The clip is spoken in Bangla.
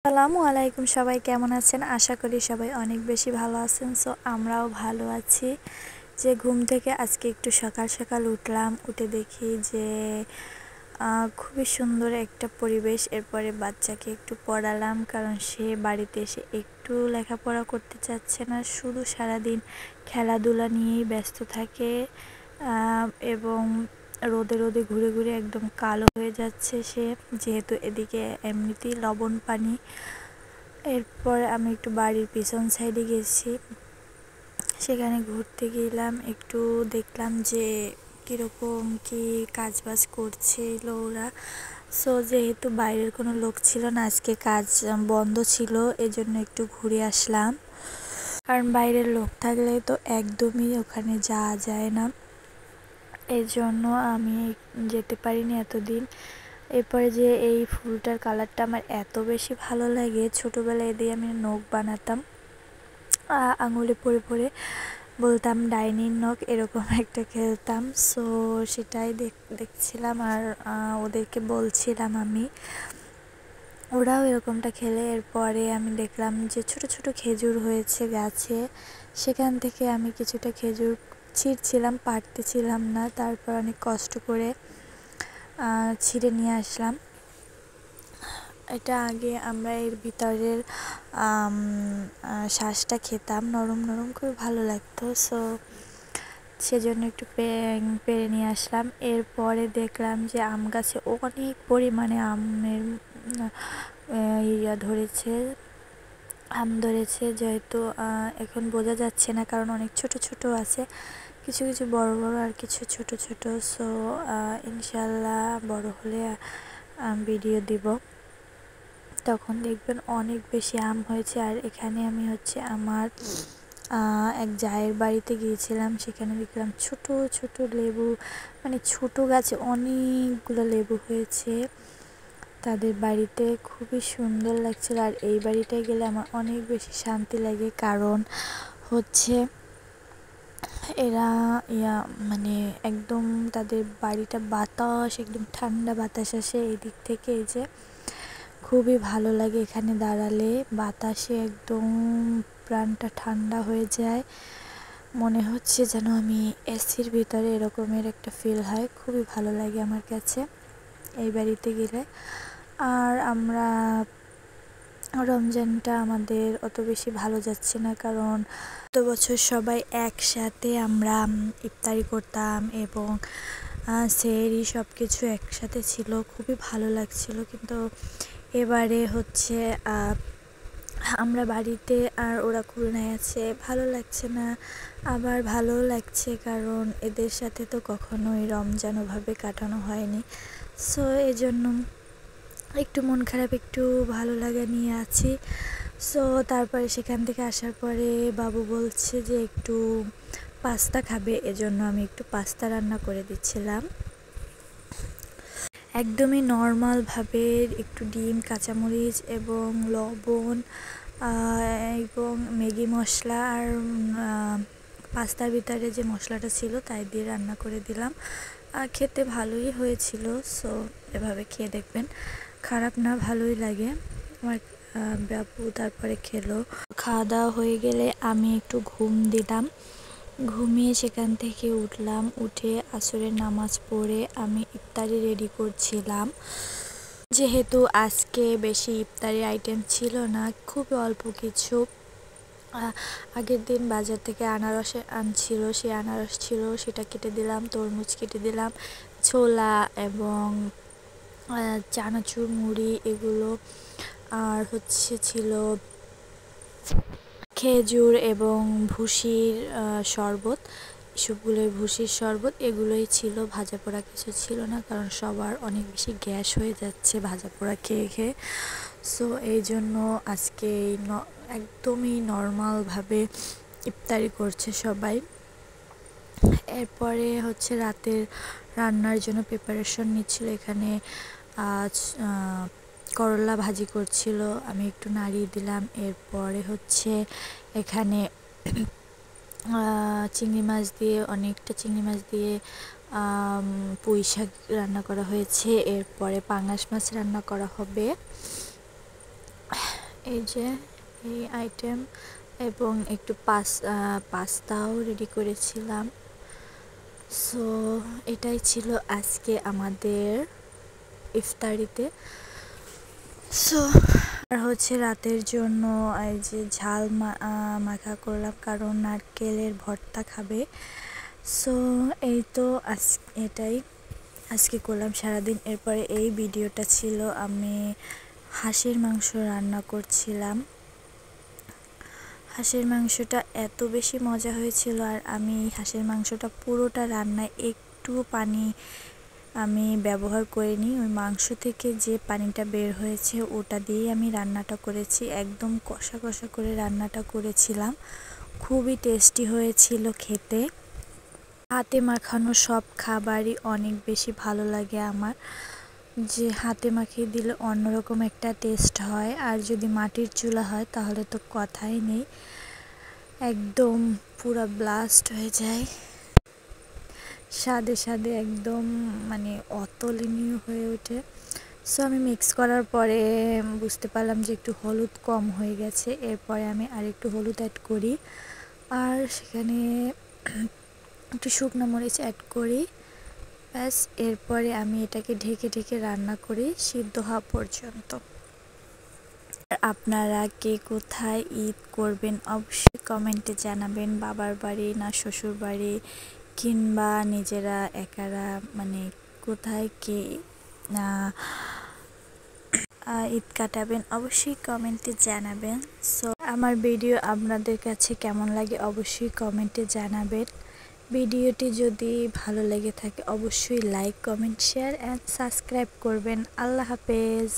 আসসালামু আলাইকুম, সবাই কেমন আছেন? আশা করি সবাই অনেক বেশি ভালো আছেন। সো আমরাও ভালো আছি। যে ঘুম থেকে আজকে একটু সকাল সকাল উঠলাম, উঠে দেখি যে খুবই সুন্দর একটা পরিবেশ। এরপরে বাচ্চাকে একটু পড়ালাম, কারণ সে বাড়িতে এসে একটু লেখাপড়া করতে চাচ্ছে না, শুধু সারাদিন খেলাধুলা নিয়েই ব্যস্ত থাকে এবং রোদে রোদে ঘুরে ঘুরে একদম কালো হয়ে যাচ্ছে সে, যেহেতু এদিকে এমনিতেই লবণ পানি। এরপর আমি একটু বাড়ির পিছন সাইডে গেছি, সেখানে ঘুরতে গেলাম, একটু দেখলাম যে কীরকম কি কাজবাজ করছিল ওরা। সো যেহেতু বাইরের কোনো লোক ছিল না, আজকে কাজ বন্ধ ছিল, এজন্য একটু ঘুরে আসলাম। কারণ বাইরের লোক থাকলে তো একদমই ওখানে যাওয়া যায় না, এই জন্য আমি যেতে পারিনি এতদিন। এরপরে যে এই ফুলটার কালারটা আমার এত বেশি ভালো লাগে, ছোটোবেলায় দিয়ে আমি নখ বানাতাম, আঙুলে পরে পরে বলতাম ডাইনির নখ, এরকম একটা খেলতাম। সো সেটাই দেখছিলাম আর ওদেরকে বলছিলাম আমি, ওরাও এরকমটা খেলে। এরপরে আমি দেখলাম যে ছোট ছোট খেজুর হয়েছে গাছে, সেখান থেকে আমি কিছুটা খেজুর ছিঁড়ছিলাম, পারতেছিলাম না, তারপর অনেক কষ্ট করে ছিঁড়ে নিয়ে আসলাম। এটা আগে আমরা এর ভিতরের শ্বাসটা খেতাম, নরম নরম, খুব ভালো লাগতো। সো সেজন্য একটু পেরে নিয়ে আসলাম। এরপরে দেখলাম যে আম গাছে অনেক পরিমাণে আমের আম ধরেছে, যেহেতু এখন বোঝা যাচ্ছে না, কারণ অনেক ছোট ছোট আছে, কিছু কিছু বড় বড় আর কিছু ছোট ছোট। সো ইনশাল্লাহ বড় হলে ভিডিও দিব, তখন দেখবেন অনেক বেশি আম হয়েছে। আর এখানে আমি আমার এক জায়ের বাড়িতে গিয়েছিলাম, সেখানে দেখলাম ছোট ছোট লেবু, মানে ছোট গাছে অনেকগুলো লেবু হয়েছে তাদের বাড়িতে, খুবই সুন্দর লাগছিল। আর এই বাড়িটায় গেলে আমার অনেক বেশি শান্তি লাগে, কারণ এরা মানে একদম তাদের বাড়িটা বাতাস, একদম ঠান্ডা বাতাস আসে এই দিক থেকে, এই যে খুবই ভালো লাগে এখানে দাঁড়ালে, বাতাসে একদম প্রাণটা ঠান্ডা হয়ে যায়, মনে হচ্ছে যেন আমি এসির ভিতরে, এরকমের একটা ফিল হয়, খুবই ভালো লাগে আমার কাছে এই বাড়িতে গেলে। আর আমরা রমজানটা আমাদের অত বেশি ভালো যাচ্ছে না, কারণ গত বছর সবাই একসাথে আমরা ইফতারি করতাম এবং সেহরি সব কিছু একসাথে ছিল, খুবই ভালো লাগছিল। কিন্তু এবারে আমরা বাড়িতে আর ওরা খুলনায় আছে, ভালো লাগছে না, আবার ভালো লাগছে, কারণ এদের সাথে তো কখনোই রমজান ওভাবে কাটানো হয়নি। সো এজন্য একটু মন খারাপ, একটু ভালো লাগা নিয়ে আছি। সো তারপরে সেখান থেকে আসার পরে বাবু বলছে যে একটু পাস্তা খাবে, এজন্য আমি একটু পাস্তা রান্না করে দিচ্ছিলাম, একদমই নর্মালভাবে, একটু ডিম, কাঁচামরিচ এবং লবণ এবং ম্যাগি মশলা আর পাস্তার ভিতরে যে মশলাটা ছিল তাই দিয়ে রান্না করে দিলাম, আর খেতে ভালোই হয়েছিল। সো এভাবে খেয়ে দেখবেন, খারাপ না, ভালোই লাগে। আমার বাবু তারপরে খেলো, খাওয়া দাওয়া হয়ে গেলে আমি একটু ঘুম দিলাম, ঘুমিয়ে সেখান থেকে উঠলাম, উঠে আসরের নামাজ পড়ে আমি ইফতারি রেডি করছিলাম। যেহেতু আজকে বেশি ইফতারি আইটেম ছিল না, খুবই অল্প কিছু, আগের দিন বাজার থেকে আনারস আনছিল, সেই আনারস ছিল, সেটা কেটে দিলাম, তরমুজ কেটে দিলাম, ছোলা এবং চানাচুর, মুড়ি এগুলো, আর ছিল খেজুর এবং ভুসির শরবত, এসবগুলোই ভুসির শরবত, এগুলোই ছিল, ভাজা পোড়া কিছু ছিল না, কারণ সবার অনেক বেশি গ্যাস হয়ে যাচ্ছে ভাজা পোড়া খেয়ে খেয়ে। সো এই জন্য আজকে একদমই নর্মালভাবে ইফতারি করছে সবাই। এরপরে রাতের রান্নার জন্য প্রিপারেশন নিচ্ছিল, এখানে করলা ভাজি করছিল, আমি একটু নাড়িয়ে দিলাম। এরপরে এখানে চিংড়ি মাছ দিয়ে, অনেকটা চিংড়ি মাছ দিয়ে পুঁই শাক রান্না করা হয়েছে, এরপরে পাঙাশ মাছ রান্না করা হবে। এই যে এই আইটেম এবং একটু পাস্তাও রেডি করেছিলাম। সো এটাই ছিল আজকে আমাদের ইফতারিতে। সো আর হচ্ছে রাতের জন্য এই যে ঝাল মাখা করলাম, কারণ নারকেলের ভর্তা খাবে। সো এই তো এটাই আজকে করলাম সারাদিন। এরপরে এই ভিডিওটা ছিল আমি হাঁসের মাংস রান্না করছিলাম। হাঁসের মাংসটা এত বেশি মজা হয়েছিল, আর আমি হাঁসের মাংসটা পুরোটা রান্নায় একটু পানি আমি ব্যবহার করিনি। ওই মাংস থেকে যে পানিটা বের হয়েছে ওটা দিয়েই আমি রান্নাটা করেছি। একদম কষা কষা করে রান্নাটা করেছিলাম, খুবই টেস্টি হয়েছিল খেতে। হাতে মাখানো সব খাবারই অনেক বেশি ভালো লাগে আমার, যে হাতে মাখিয়ে দিলে অন্যরকম একটা টেস্ট হয়। আর যদি মাটির চুলা হয় তাহলে তো কথাই নেই, একদম পুরো ব্লাস্ট হয়ে যায়, স্বাদে স্বাদে একদম মানে অতুলনীয় হয়ে ওঠে। সো আমি মিক্স করার পরে বুঝতে পারলাম যে একটু হলুদ কম হয়ে গেছে। এরপরে আমি আরেকটু হলুদ অ্যাড করি, আর সেখানে একটু শুকনো মরিচ অ্যাড করি, ব্যাস। এরপরে আমি এটাকে ঢেকে ঢেকে রান্না করি সিদ্ধ হওয়া পর্যন্ত। আপনারা কে কোথায় ঈদ করবেন অবশ্যই কমেন্টে জানাবেন। বাবার বাড়ি না শ্বশুর বাড়ি, কিংবা নিজেরা একারা, মানে কোথায় কে ঈদ কাটাবেন অবশ্যই কমেন্টে জানাবেন। সো আমার ভিডিও আপনাদের কাছে কেমন লাগে অবশ্যই কমেন্টে জানাবেন। ভিডিওটি যদি ভালো লেগে থাকে অবশ্যই like, comment, share and subscribe করবেন। আল্লাহ হাফেজ।